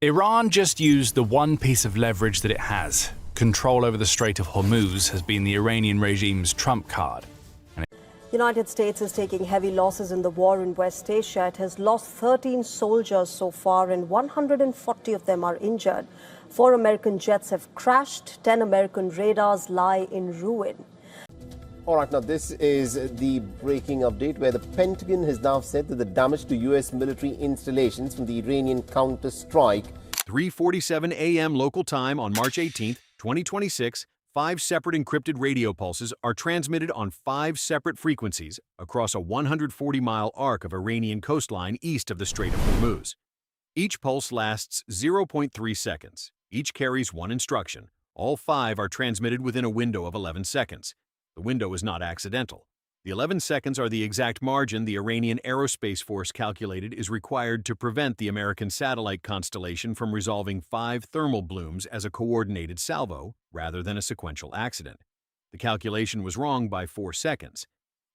Iran just used the one piece of leverage that it has. Control over the Strait of Hormuz has been the Iranian regime's trump card. United States is taking heavy losses in the war in West Asia. It has lost 13 soldiers so far and 140 of them are injured. 4 American jets have crashed. 10 American radars lie in ruin. All right, now this is the breaking update where the Pentagon has now said that the damage to U.S. military installations from the Iranian counterstrike. 3:47 a.m. local time on March 18, 2026, 5 separate encrypted radio pulses are transmitted on 5 separate frequencies across a 140-mile arc of Iranian coastline east of the Strait of Hormuz. Each pulse lasts 0.3 seconds. Each carries 1 instruction. All 5 are transmitted within a window of 11 seconds. The window is not accidental. The 11 seconds are the exact margin the Iranian Aerospace Force calculated is required to prevent the American satellite constellation from resolving 5 thermal blooms as a coordinated salvo rather than a sequential accident. The calculation was wrong by 4 seconds.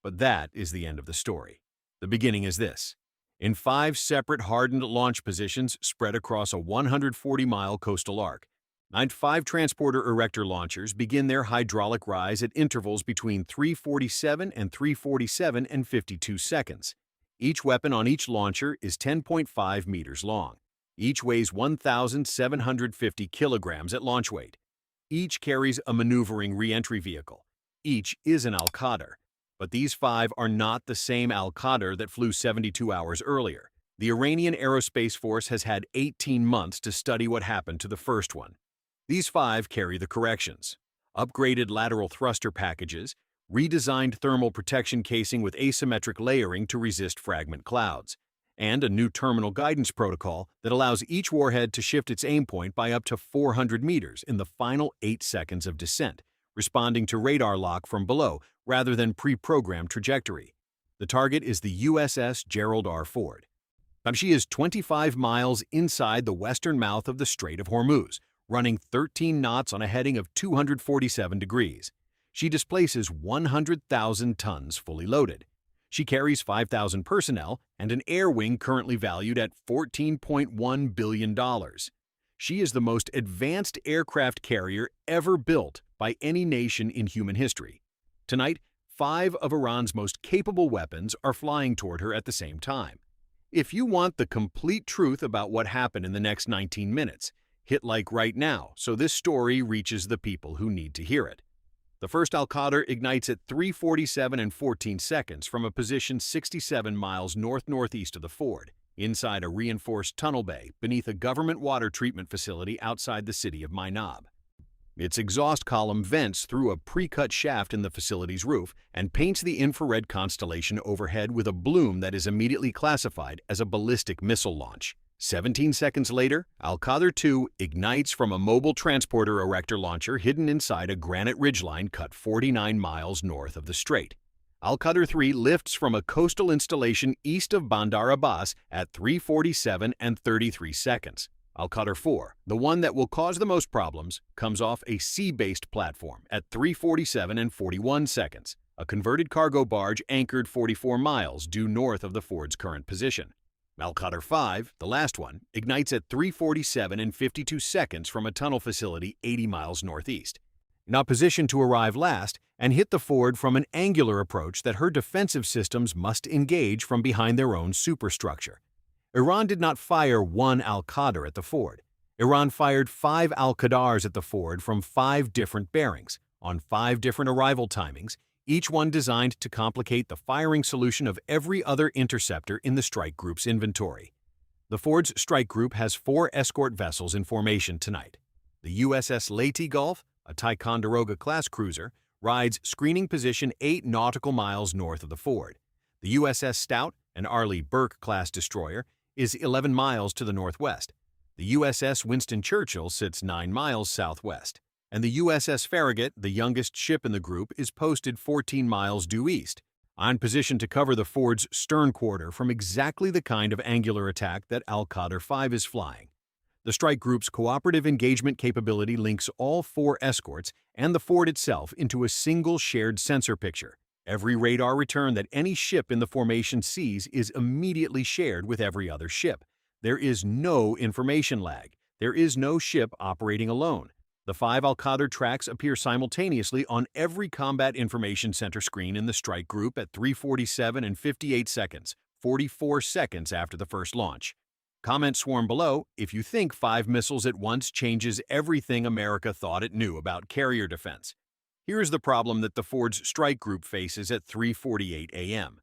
But that is the end of the story. The beginning is this. In 5 separate hardened launch positions spread across a 140-mile coastal arc, 5 transporter erector launchers begin their hydraulic rise at intervals between 3:47 and 3:47 and 52 seconds. Each weapon on each launcher is 10.5 meters long. Each weighs 1,750 kilograms at launch weight. Each carries a maneuvering re-entry vehicle. Each is an Al-Qadr. But these 5 are not the same Al-Qadr that flew 72 hours earlier. The Iranian Aerospace Force has had 18 months to study what happened to the first one. These 5 carry the corrections: upgraded lateral thruster packages, redesigned thermal protection casing with asymmetric layering to resist fragment clouds, and a new terminal guidance protocol that allows each warhead to shift its aim point by up to 400 meters in the final 8 seconds of descent, responding to radar lock from below rather than pre-programmed trajectory. The target is the USS Gerald R. She is 25 miles inside the western mouth of the Strait of Hormuz, running 13 knots on a heading of 247 degrees. She displaces 100,000 tons fully loaded. She carries 5,000 personnel and an air wing currently valued at $14.1 billion. She is the most advanced aircraft carrier ever built by any nation in human history. Tonight, 5 of Iran's most capable weapons are flying toward her at the same time. If you want the complete truth about what happened in the next 19 minutes, hit like right now so this story reaches the people who need to hear it. The first Al-Qadr ignites at 3:47 and 14 seconds from a position 67 miles north-northeast of the ford, inside a reinforced tunnel bay beneath a government water treatment facility outside the city of Mainab. Its exhaust column vents through a pre-cut shaft in the facility's roof and paints the infrared constellation overhead with a bloom that is immediately classified as a ballistic missile launch. 17 seconds later, Al-Qadr 2 ignites from a mobile transporter erector launcher hidden inside a granite ridgeline cut 49 miles north of the strait. Al-Qadr 3 lifts from a coastal installation east of Bandar Abbas at 3:47 and 33 seconds. Al-Qadr 4, the one that will cause the most problems, comes off a sea-based platform at 3:47 and 41 seconds, a converted cargo barge anchored 44 miles due north of the ford's current position. Al-Qadr 5, the last one, ignites at 3:47 and 52 seconds from a tunnel facility 80 miles northeast. Now positioned to arrive last and hit the ford from an angular approach that her defensive systems must engage from behind their own superstructure. Iran did not fire one Al-Qadr at the ford. Iran fired 5 Al-Qadrs at the ford from 5 different bearings, on 5 different arrival timings, each one designed to complicate the firing solution of every other interceptor in the strike group's inventory. The ford's strike group has 4 escort vessels in formation tonight. The USS Leyte Gulf, a Ticonderoga-class cruiser, rides screening position 8 nautical miles north of the ford. The USS Stout, an Arleigh Burke-class destroyer, is 11 miles to the northwest. The USS Winston Churchill sits 9 miles southwest. And the USS Farragut, the youngest ship in the group, is posted 14 miles due east, on position to cover the ford's stern quarter from exactly the kind of angular attack that Al-Qadr 5 is flying. The strike group's cooperative engagement capability links all 4 escorts and the ford itself into a single shared sensor picture. Every radar return that any ship in the formation sees is immediately shared with every other ship. There is no information lag. There is no ship operating alone. The 5 Al-Qadr tracks appear simultaneously on every Combat Information Center screen in the strike group at 3:47 and 58 seconds, 44 seconds after the first launch. Comment swarm below if you think 5 missiles at once changes everything America thought it knew about carrier defense. Here is the problem that the Ford's strike group faces at 3:48 a.m.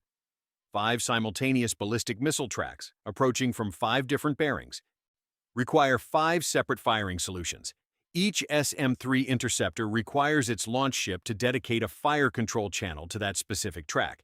5 simultaneous ballistic missile tracks, approaching from 5 different bearings, require 5 separate firing solutions. Each SM-3 interceptor requires its launch ship to dedicate a fire control channel to that specific track.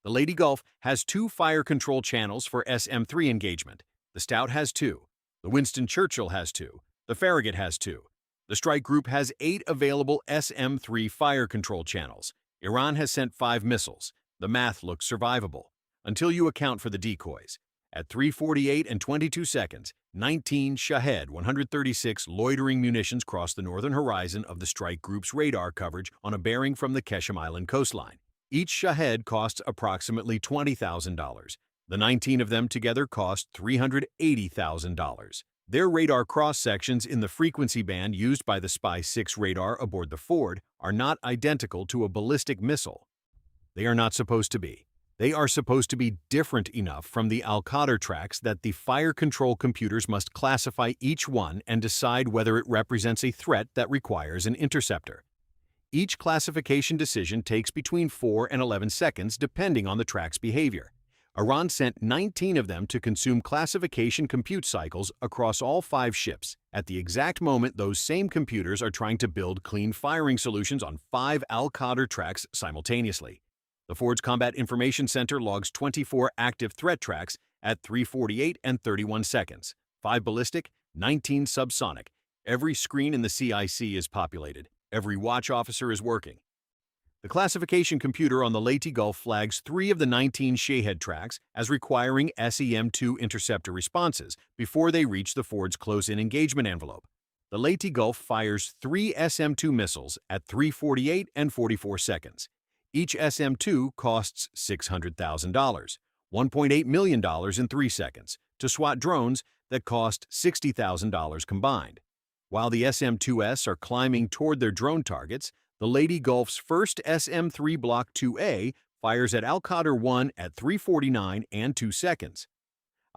The Lady Gulf has 2 fire control channels for SM-3 engagement. The Stout has 2. The Winston Churchill has 2. The Farragut has 2. The strike group has 8 available SM-3 fire control channels. Iran has sent 5 missiles. The math looks survivable, until you account for the decoys. At 3:48 and 22 seconds, 19 Shahed 136 loitering munitions cross the northern horizon of the strike group's radar coverage on a bearing from the Keshem Island coastline. Each Shahed costs approximately $20,000. The 19 of them together cost $380,000. Their radar cross-sections in the frequency band used by the Spy-6 radar aboard the Ford are not identical to a ballistic missile. They are not supposed to be. They are supposed to be different enough from the Al-Qadr tracks that the fire control computers must classify each one and decide whether it represents a threat that requires an interceptor. Each classification decision takes between 4 and 11 seconds depending on the track's behavior. Iran sent 19 of them to consume classification compute cycles across all 5 ships. At the exact moment, those same computers are trying to build clean firing solutions on 5 Al-Qadr tracks simultaneously. The Ford's Combat Information Center logs 24 active threat tracks at 3:48 and 31 seconds, 5 ballistic, 19 subsonic. Every screen in the CIC is populated. Every watch officer is working. The classification computer on the Leyte Gulf flags 3 of the 19 Shahed tracks as requiring SEM-2 interceptor responses before they reach the Ford's close-in engagement envelope. The Leyte Gulf fires 3 SM-2 missiles at 3:48 and 44 seconds. Each SM-2 costs $600,000, $1.8 million in 3 seconds, to SWAT drones that cost $60,000 combined. While the SM-2S are climbing toward their drone targets, the Lady Gulf's first SM-3 Block 2A fires at Al-Qadr 1 at 3:49 and 2 seconds.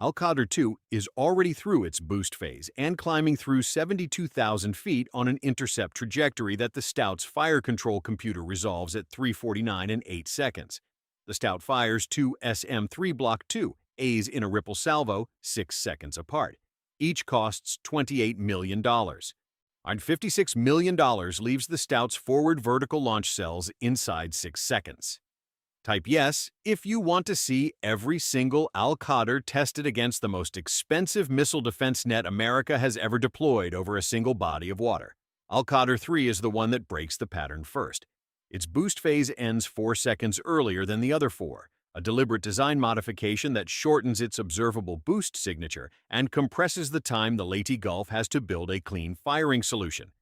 Al-Qadr 2 is already through its boost phase and climbing through 72,000 feet on an intercept trajectory that the Stout's fire control computer resolves at 3:49 and 8 seconds. The Stout fires 2 SM-3 Block 2As in a ripple salvo 6 seconds apart. Each costs $28 million. And $56 million leaves the Stout's forward vertical launch cells inside 6 seconds. Type yes if you want to see every single Al-Qadr tested against the most expensive missile defense net America has ever deployed over a single body of water. Al-Qadr 3 is the one that breaks the pattern first. Its boost phase ends 4 seconds earlier than the other 4, a deliberate design modification that shortens its observable boost signature and compresses the time the Leyte Gulf has to build a clean firing solution.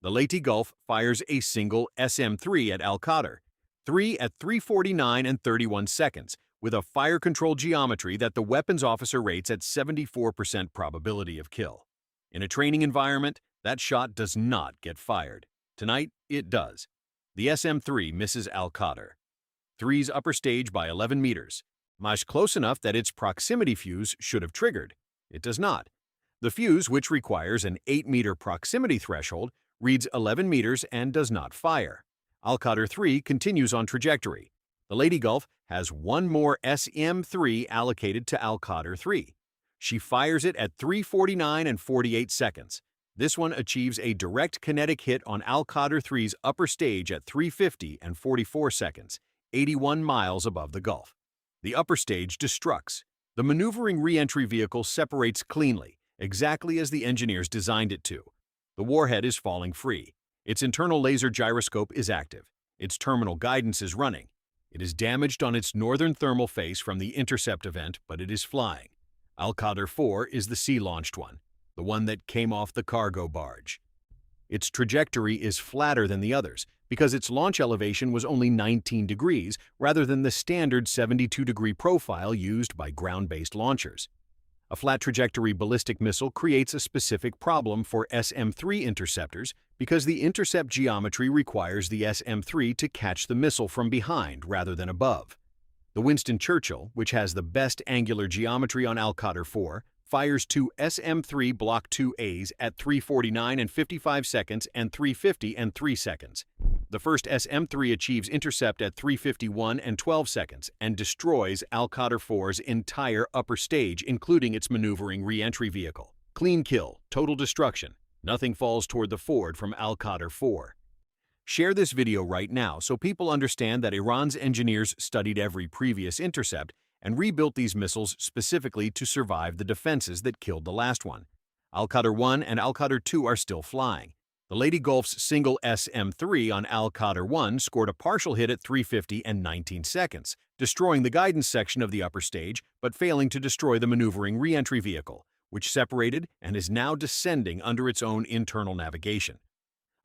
The Leyte Gulf fires a single SM-3 at Al-Qadr, 3 at 3:49 and 31 seconds, with a fire control geometry that the weapons officer rates at 74% probability of kill. In a training environment, that shot does not get fired. Tonight, it does. The SM-3 misses Al-Qadr. 3's upper stage by 11 meters, much close enough that its proximity fuse should have triggered. It does not. The fuse, which requires an 8-meter proximity threshold, reads 11 meters and does not fire. Al-Qadr 3 continues on trajectory. The Lady Gulf has 1 more SM-3 allocated to Al-Qadr 3. She fires it at 3:49 and 48 seconds. This one achieves a direct kinetic hit on Al-Qadr 3's upper stage at 3:50 and 44 seconds, 81 miles above the Gulf. The upper stage destructs. The maneuvering re-entry vehicle separates cleanly, exactly as the engineers designed it to. The warhead is falling free. Its internal laser gyroscope is active. Its terminal guidance is running. It is damaged on its northern thermal face from the intercept event, but it is flying. Al-Qadr 4 is the sea-launched one, the one that came off the cargo barge. Its trajectory is flatter than the others because its launch elevation was only 19 degrees rather than the standard 72-degree profile used by ground-based launchers. A flat trajectory ballistic missile creates a specific problem for SM-3 interceptors because the intercept geometry requires the SM-3 to catch the missile from behind rather than above. The Winston Churchill, which has the best angular geometry on Al-Qadr 4, fires two SM-3 Block 2As at 3:49 and 55 seconds and 3:50 and 3 seconds. The first SM-3 achieves intercept at 3:51 and 12 seconds and destroys Al-Qadr 4's entire upper stage, including its maneuvering re-entry vehicle. Clean kill, total destruction. Nothing falls toward the Ford from Al-Qadr 4. Share this video right now so people understand that Iran's engineers studied every previous intercept and rebuilt these missiles specifically to survive the defenses that killed the last one. Al-Qadr 1 and Al-Qadr 2 are still flying. The Lady Gulf's single SM-3 on Al-Qadr 1 scored a partial hit at 3:50 and 19 seconds, destroying the guidance section of the upper stage but failing to destroy the maneuvering re-entry vehicle, which separated and is now descending under its own internal navigation.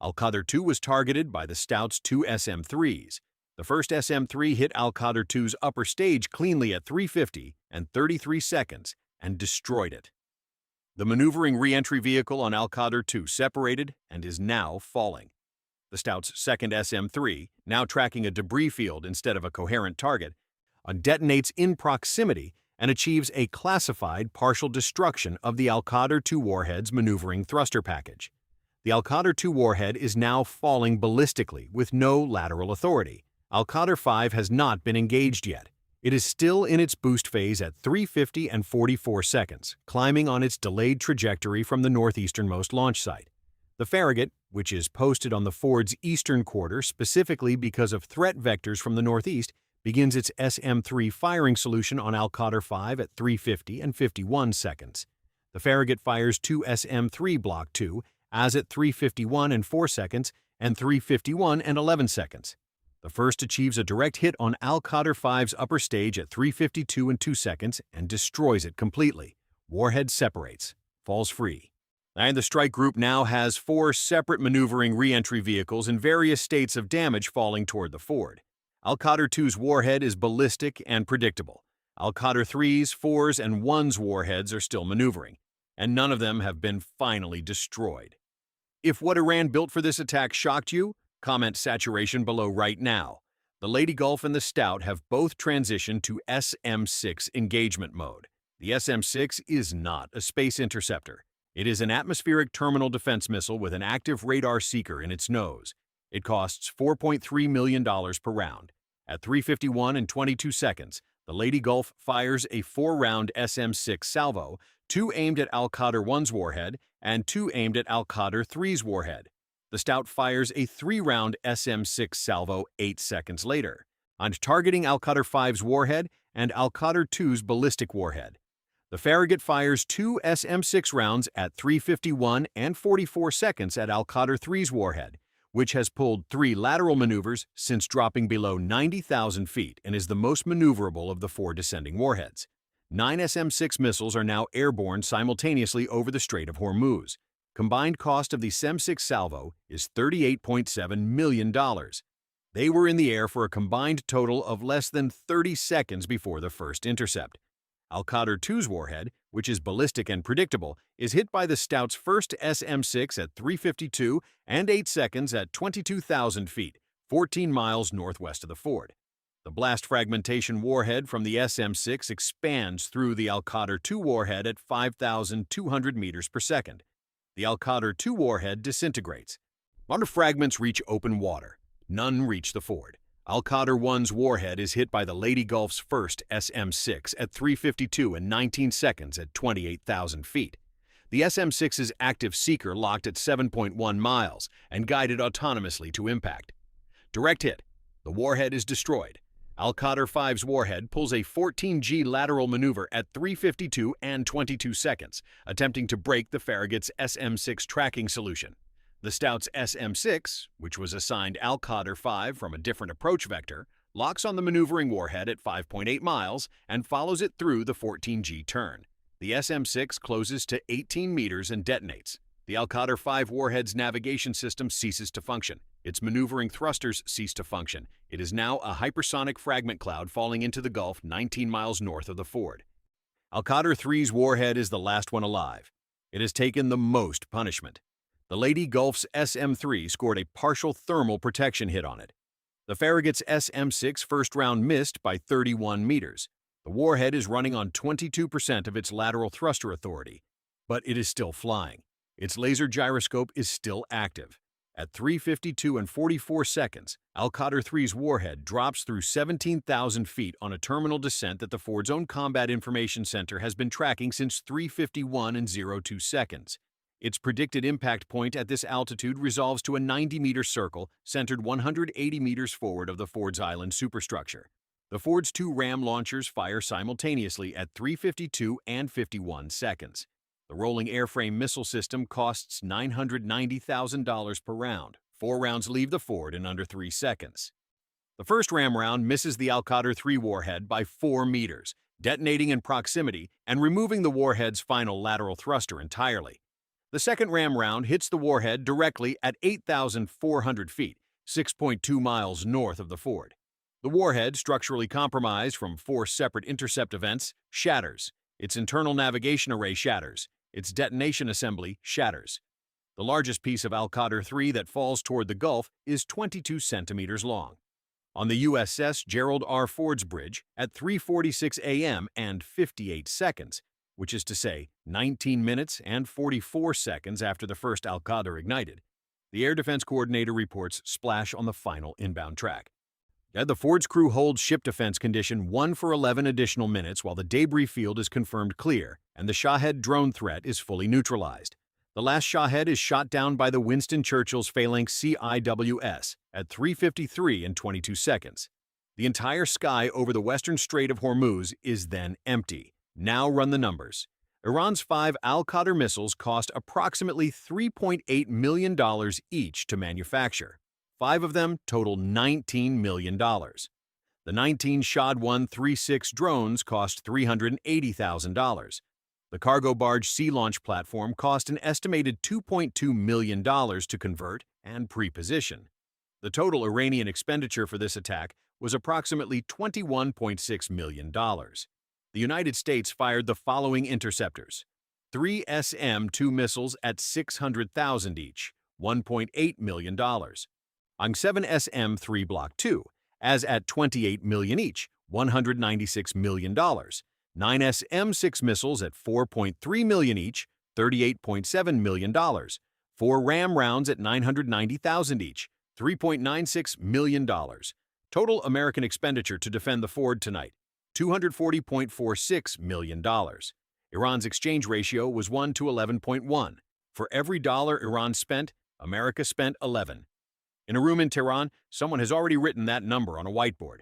Al-Qadr 2 was targeted by the Stout's two SM-3s. The first SM-3 hit Al-Qadr 2's upper stage cleanly at 3:50 and 33 seconds and destroyed it. The maneuvering re-entry vehicle on Al-Qadr 2 separated and is now falling. The Stout's second SM-3, now tracking a debris field instead of a coherent target, detonates in proximity and achieves a classified partial destruction of the Al-Qadr 2 warhead's maneuvering thruster package. The Al-Qadr 2 warhead is now falling ballistically with no lateral authority. Al-Qadr 5 has not been engaged yet. It is still in its boost phase at 3:50 and 44 seconds, climbing on its delayed trajectory from the northeasternmost launch site. The Farragut, which is posted on the Ford's eastern quarter specifically because of threat vectors from the northeast, begins its SM-3 firing solution on Al-Qadr 5 at 3:50 and 51 seconds. The Farragut fires two SM-3 Block 2 as at 3:51 and 4 seconds and 3:51 and 11 seconds. The first achieves a direct hit on Al-Qadr 5's upper stage at 3:52 and 2 seconds and destroys it completely. Warhead separates, falls free. And the strike group now has 4 separate maneuvering re-entry vehicles in various states of damage falling toward the Ford. Al-Qadr 2's warhead is ballistic and predictable. Al-Qadr 3's, 4's, and 1's warheads are still maneuvering, and none of them have been finally destroyed. If what Iran built for this attack shocked you, comment saturation below right now. The Lady Gulf and the Stout have both transitioned to SM-6 engagement mode. The SM-6 is not a space interceptor. It is an atmospheric terminal defense missile with an active radar seeker in its nose. It costs $4.3 million per round. At 3:51 and 22 seconds, the Lady Gulf fires a 4-round SM-6 salvo, 2 aimed at Al-Qadr 1's warhead and 2 aimed at Al-Qadr 3's warhead. The Stout fires a 3-round SM-6 salvo 8 seconds later, on targeting Al-Qadr 5's warhead and Al-Qadr 2's ballistic warhead. The Farragut fires 2 SM-6 rounds at 3:51 and 44 seconds at Al-Qadr 3's warhead, which has pulled 3 lateral maneuvers since dropping below 90,000 feet and is the most maneuverable of the 4 descending warheads. 9 SM-6 missiles are now airborne simultaneously over the Strait of Hormuz. Combined cost of the SM-6 salvo is $38.7 million. They were in the air for a combined total of less than 30 seconds before the first intercept. Al-Qadr 2's warhead, which is ballistic and predictable, is hit by the Stout's first SM-6 at 3:52 and 8 seconds at 22,000 feet, 14 miles northwest of the Ford. The blast fragmentation warhead from the SM-6 expands through the Al-Qadr 2 warhead at 5,200 meters per second. The Al-Qadr 2 warhead disintegrates. Not fragments reach open water. None reach the Ford. Al-Qadr 1's warhead is hit by the Lady Gulf's first SM-6 at 3:52 and 19 seconds at 28,000 feet. The SM-6's active seeker locked at 7.1 miles and guided autonomously to impact. Direct hit. The warhead is destroyed. Al-Qadr 5's warhead pulls a 14G lateral maneuver at 3:52 and 22 seconds, attempting to break the Farragut's SM-6 tracking solution. The Stout's SM-6, which was assigned Al-Qadr 5 from a different approach vector, locks on the maneuvering warhead at 5.8 miles and follows it through the 14G turn. The SM-6 closes to 18 meters and detonates. The Al-Qadr 5 warhead's navigation system ceases to function. Its maneuvering thrusters cease to function. It is now a hypersonic fragment cloud falling into the Gulf 19 miles north of the Ford. Al-Qadr 3's warhead is the last one alive. It has taken the most punishment. The Lady Gulf's SM-3 scored a partial thermal protection hit on it. The Farragut's SM-6 first round missed by 31 meters. The warhead is running on 22% of its lateral thruster authority, but it is still flying. Its laser gyroscope is still active. At 3:52 and 44 seconds, Al-Qadr 3's warhead drops through 17,000 feet on a terminal descent that the Ford's own Combat Information Center has been tracking since 3:51 and 02 seconds. Its predicted impact point at this altitude resolves to a 90-meter circle centered 180 meters forward of the Ford's island superstructure. The Ford's two Ram launchers fire simultaneously at 3:52 and 51 seconds. The Rolling Airframe Missile system costs $990,000 per round. 4 rounds leave the Ford in under 3 seconds. The first Ram round misses the Al-Qadr 3 warhead by 4 meters, detonating in proximity and removing the warhead's final lateral thruster entirely. The second Ram round hits the warhead directly at 8,400 feet, 6.2 miles north of the Ford. The warhead, structurally compromised from 4 separate intercept events, shatters. Its internal navigation array shatters. Its detonation assembly shatters. The largest piece of Al-Qadr 3 that falls toward the Gulf is 22 centimeters long. On the USS Gerald R. Ford's bridge at 3:46 a.m. and 58 seconds, which is to say 19 minutes and 44 seconds after the first Al-Qadr ignited, the Air Defense Coordinator reports splash on the final inbound track. The Ford's crew holds ship defense condition 1 for 11 additional minutes while the debris field is confirmed clear and the Shahed drone threat is fully neutralized. The last Shahed is shot down by the Winston Churchill's Phalanx CIWS at 3:53 and 22 seconds. The entire sky over the western Strait of Hormuz is then empty. Now run the numbers. Iran's 5 Al-Qadr missiles cost approximately $3.8 million each to manufacture. 5 of them total $19 million. The 19 Shad-136 drones cost $380,000. The cargo barge sea launch platform cost an estimated $2.2 million to convert and pre-position. The total Iranian expenditure for this attack was approximately $21.6 million. The United States fired the following interceptors: 3 SM-2 missiles at $600,000 each, $1.8 million. Ang-7 SM-3 Block 2, as at $28 million each, $196 million. 9 SM-6 missiles at $4.3 million each, $38.7 million. 4 Ram rounds at $990,000 each, $3.96 million. Total American expenditure to defend the Ford tonight, $240.46 million. Iran's exchange ratio was 1 to 11.1. For every dollar Iran spent, America spent 11. In a room in Tehran, someone has already written that number on a whiteboard.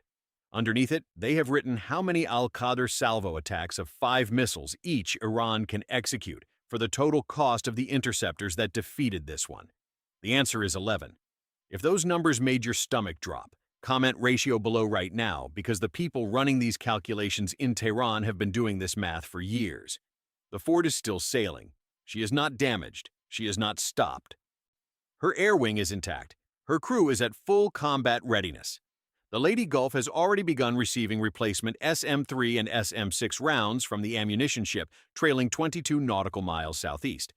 Underneath it, they have written how many Al-Qadr salvo attacks of 5 missiles each Iran can execute for the total cost of the interceptors that defeated this one. The answer is 11. If those numbers made your stomach drop, comment ratio below right now, because the people running these calculations in Tehran have been doing this math for years. The Ford is still sailing. She is not damaged. She is not stopped. Her air wing is intact. Her crew is at full combat readiness. The Lady Gulf has already begun receiving replacement SM-3 and SM-6 rounds from the ammunition ship trailing 22 nautical miles southeast.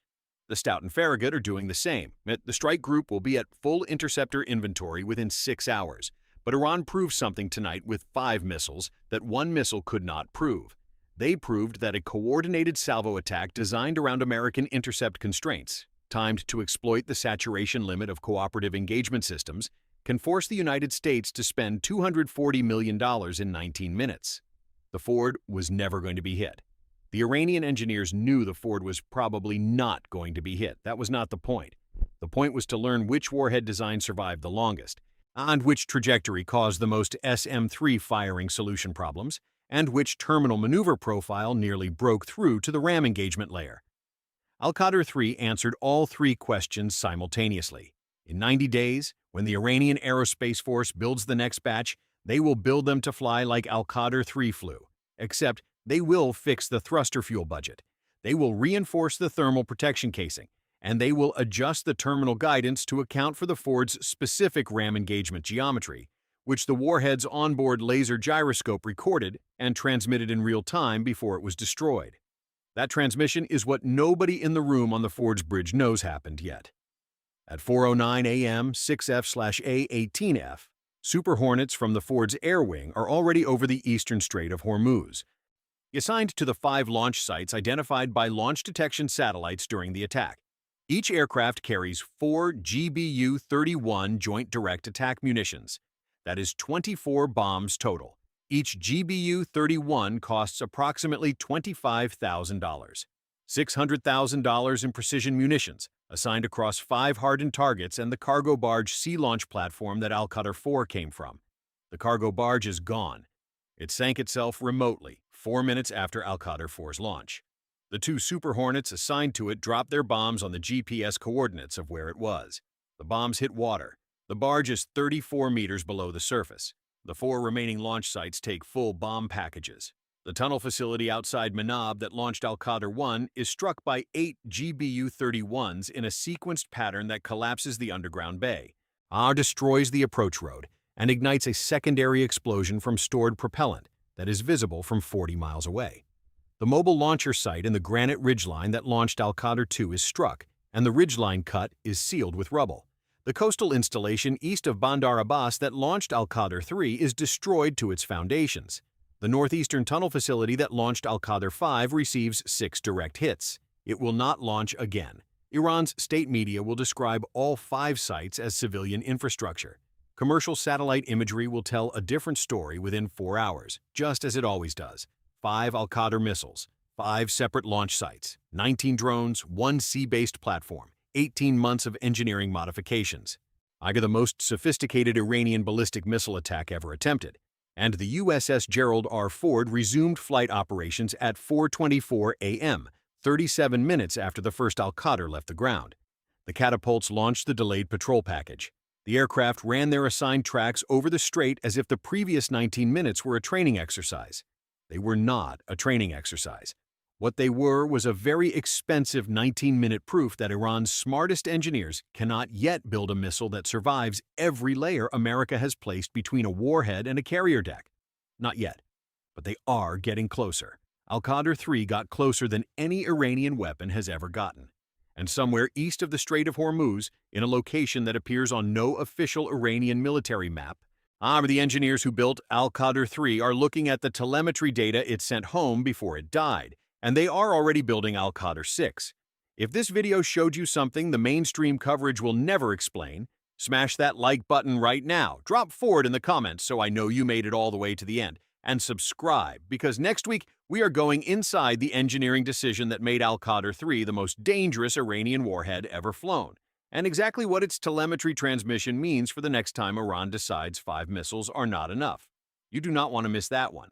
The Stout and Farragut are doing the same. The strike group will be at full interceptor inventory within 6 hours. But Iran proved something tonight with 5 missiles that 1 missile could not prove. They proved that a coordinated salvo attack designed around American intercept constraints, timed to exploit the saturation limit of cooperative engagement systems, can force the United States to spend $240 million in 19 minutes. The Ford was never going to be hit. The Iranian engineers knew the Ford was probably not going to be hit. That was not the point. The point was to learn which warhead design survived the longest, and which trajectory caused the most SM-3 firing solution problems, and which terminal maneuver profile nearly broke through to the Ram engagement layer. Al-Qadr 3 answered all 3 questions simultaneously. In 90 days, when the Iranian Aerospace Force builds the next batch, they will build them to fly like Al-Qadr 3 flew, except they will fix the thruster fuel budget. They will reinforce the thermal protection casing, and they will adjust the terminal guidance to account for the Ford's specific Ram engagement geometry, which the warhead's onboard laser gyroscope recorded and transmitted in real time before it was destroyed. That transmission is what nobody in the room on the Ford's bridge knows happened yet. At 4:09 a.m., 6F/A-18F, Super Hornets from the Ford's Air Wing are already over the eastern Strait of Hormuz, assigned to the 5 launch sites identified by launch detection satellites during the attack. Each aircraft carries 4 GBU-31 Joint Direct Attack munitions. That is 24 bombs total. Each GBU-31 costs approximately $25,000. $600,000 in precision munitions, assigned across 5 hardened targets and the cargo barge sea launch platform that Al-Qadr 4 came from. The cargo barge is gone. It sank itself remotely 4 minutes after Al-Qadr 4's launch. The 2 Super Hornets assigned to it dropped their bombs on the GPS coordinates of where it was. The bombs hit water. The barge is 34 meters below the surface. The 4 remaining launch sites take full bomb packages. The tunnel facility outside Manab that launched Al-Qadr 1 is struck by 8 GBU-31s in a sequenced pattern that collapses the underground bay. Destroys the approach road and ignites a secondary explosion from stored propellant that is visible from 40 miles away. The mobile launcher site in the granite ridgeline that launched Al-Qadr 2 is struck, and the ridgeline cut is sealed with rubble. The coastal installation east of Bandar Abbas that launched Al-Qadr 3 is destroyed to its foundations. The northeastern tunnel facility that launched Al-Qadr 5 receives 6 direct hits. It will not launch again. Iran's state media will describe all 5 sites as civilian infrastructure. Commercial satellite imagery will tell a different story within 4 hours, just as it always does. 5 Al-Qadr missiles, 5 separate launch sites, 19 drones, 1 sea-based platform, 18 months of engineering modifications. The most sophisticated Iranian ballistic missile attack ever attempted. And the USS Gerald R. Ford resumed flight operations at 4:24 a.m., 37 minutes after the first Al-Qadr left the ground. The catapults launched the delayed patrol package. The aircraft ran their assigned tracks over the strait as if the previous 19 minutes were a training exercise. They were not a training exercise. What they were was a very expensive 19-minute proof that Iran's smartest engineers cannot yet build a missile that survives every layer America has placed between a warhead and a carrier deck. Not yet, but they are getting closer. Al-Qadr 3 got closer than any Iranian weapon has ever gotten. And somewhere east of the Strait of Hormuz, in a location that appears on no official Iranian military map, the engineers who built Al-Qadr 3 are looking at the telemetry data it sent home before it died. And they are already building Al-Qadr 6. If this video showed you something the mainstream coverage will never explain, smash that like button right now, drop Ford in the comments so I know you made it all the way to the end, and subscribe, because next week we are going inside the engineering decision that made Al-Qadr 3 the most dangerous Iranian warhead ever flown, and exactly what its telemetry transmission means for the next time Iran decides 5 missiles are not enough. You do not want to miss that one.